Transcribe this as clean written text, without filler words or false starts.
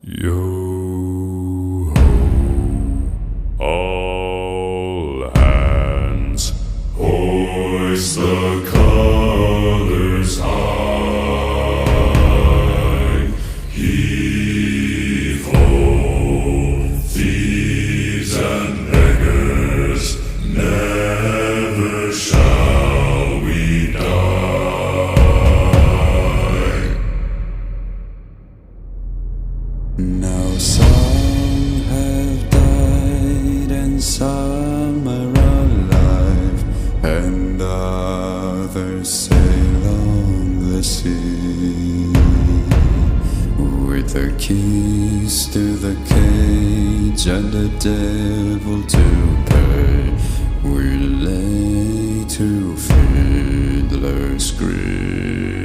Yo ho, all hands, hoist the colors high. Heave ho, thieves and beggars, never shall we die. Now some have died and some are alive, and others sail on the sea. With the keys to the cage and the devil to pay, we lay to Fiddler's Grave.